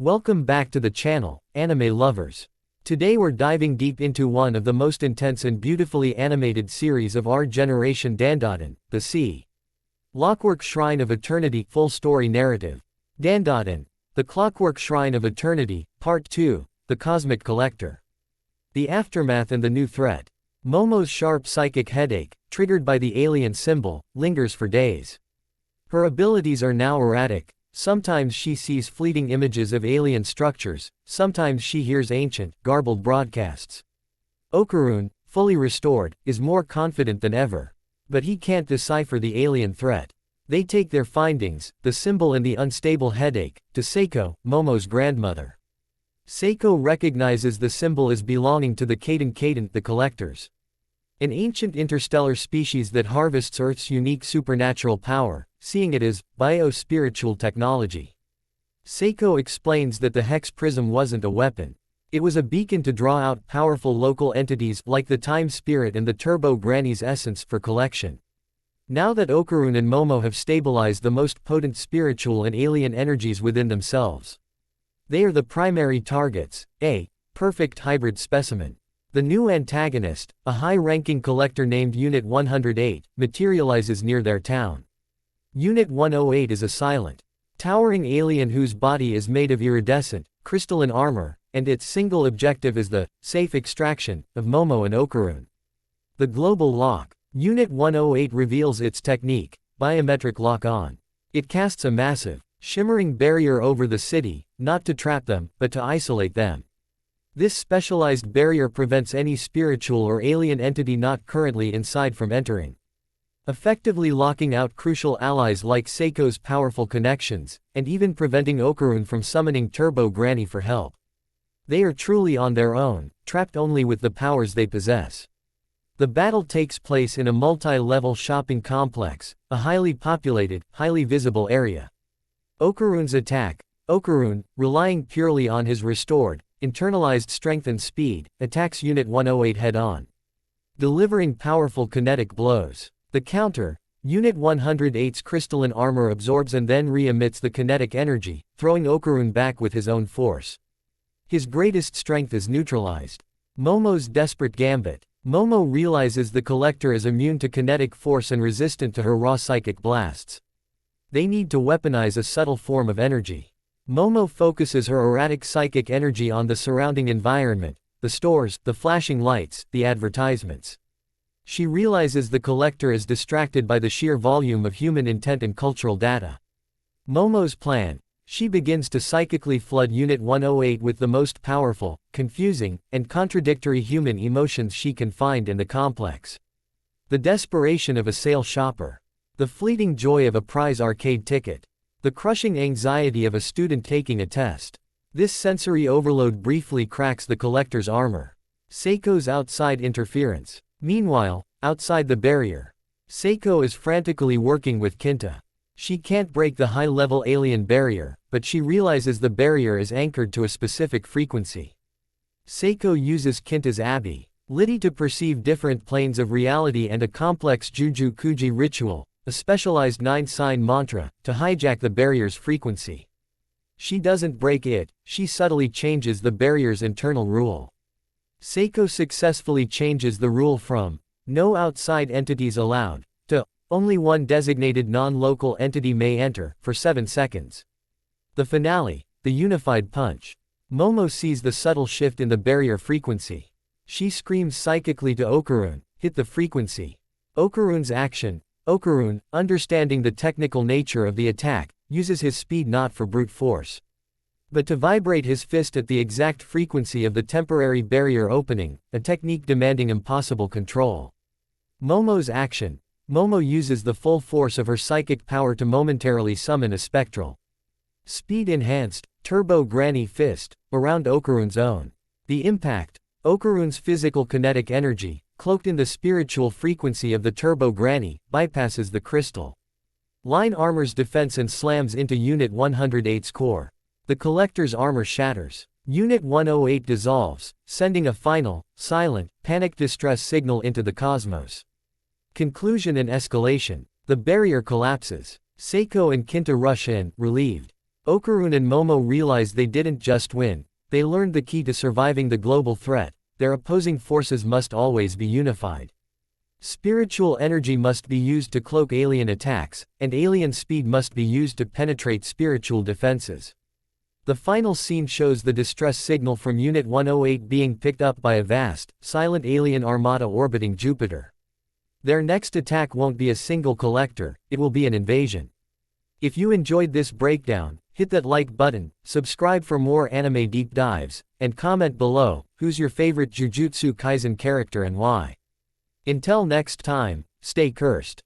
Welcome back to the channel, anime lovers. Today we're diving deep into one of the most intense and beautifully animated series of our generation, Dandadan, the Sea. Clockwork Shrine of Eternity full story narrative. Dandadan, the Clockwork Shrine of Eternity, Part 2, The Cosmic Collector. The aftermath and the new threat. Momo's sharp psychic headache, triggered by the alien symbol, lingers for days. Her abilities are now erratic. Sometimes she sees fleeting images of alien structures, sometimes she hears ancient, garbled broadcasts. Okarun, fully restored, is more confident than ever. But he can't decipher the alien threat. They take their findings, the symbol and the unstable headache, to Seiko, Momo's grandmother. Seiko recognizes the symbol as belonging to the Kadent, the Collectors. An ancient interstellar species that harvests Earth's unique supernatural power, seeing it as bio-spiritual technology. Seiko explains that the Hex Prism wasn't a weapon. It was a beacon to draw out powerful local entities like the Time Spirit and the Turbo Granny's essence for collection. Now that Okarun and Momo have stabilized the most potent spiritual and alien energies within themselves, they are the primary targets. A perfect hybrid specimen. The new antagonist, a high-ranking collector named Unit 108, materializes near their town. Unit 108 is a silent, towering alien whose body is made of iridescent, crystalline armor, and its single objective is the safe extraction of Momo and Okarun. The global lock. Unit 108 reveals its technique, biometric lock-on. It casts a massive, shimmering barrier over the city, not to trap them, but to isolate them. This specialized barrier prevents any spiritual or alien entity not currently inside from entering, effectively locking out crucial allies like Seiko's powerful connections, and even preventing Okarun from summoning Turbo Granny for help. They are truly on their own, trapped only with the powers they possess. The battle takes place in a multi-level shopping complex, a highly populated, highly visible area. Okarun's attack. Okarun, relying purely on his restored, internalized strength and speed, attacks Unit 108 head-on, delivering powerful kinetic blows. The counter. Unit 108's crystalline armor absorbs and then re-emits the kinetic energy, throwing Okarun back with his own force. His greatest strength is neutralized. Momo's desperate gambit. Momo realizes the collector is immune to kinetic force and resistant to her raw psychic blasts. They need to weaponize a subtle form of energy. Momo focuses her erratic psychic energy on the surrounding environment, the stores, the flashing lights, the advertisements. She realizes the collector is distracted by the sheer volume of human intent and cultural data. Momo's plan. She begins to psychically flood Unit 108 with the most powerful, confusing, and contradictory human emotions she can find in the complex. The desperation of a sale shopper. The fleeting joy of a prize arcade ticket. The crushing anxiety of a student taking a test. This sensory overload briefly cracks the collector's armor. Seiko's outside interference. Meanwhile, outside the barrier, Seiko is frantically working with Kinta. She can't break the high-level alien barrier, but she realizes the barrier is anchored to a specific frequency. Seiko uses Kinta's ability to perceive different planes of reality and a complex Juju Kuji ritual, a specialized 9-sign mantra, to hijack the barrier's frequency. She doesn't break it, she subtly changes the barrier's internal rule. Seiko successfully changes the rule from no outside entities allowed to only one designated non-local entity may enter for 7 seconds. The finale, the unified punch. Momo sees the subtle shift in the barrier frequency. She screams psychically to Okarun, hit the frequency. Okarun's action. Okarun, understanding the technical nature of the attack, uses his speed not for brute force, but to vibrate his fist at the exact frequency of the temporary barrier opening, a technique demanding impossible control. Momo's action. Momo uses the full force of her psychic power to momentarily summon a spectral, speed-enhanced, Turbo Granny fist, around Okarun's own. The impact. Okarun's physical kinetic energy, cloaked in the spiritual frequency of the Turbo Granny, bypasses the crystal line armor's defense and slams into Unit 108's core. The collector's armor shatters. Unit 108 dissolves, sending a final, silent, panic distress signal into the cosmos. Conclusion and escalation. The barrier collapses. Seiko and Kinta rush in, relieved. Okarun and Momo realize they didn't just win, they learned the key to surviving the global threat: their opposing forces must always be unified. Spiritual energy must be used to cloak alien attacks, and alien speed must be used to penetrate spiritual defenses. The final scene shows the distress signal from Unit 108 being picked up by a vast, silent alien armada orbiting Jupiter. Their next attack won't be a single collector, it will be an invasion. If you enjoyed this breakdown, hit that like button, subscribe for more anime deep dives, and comment below, who's your favorite Jujutsu Kaisen character and why. Until next time, stay cursed.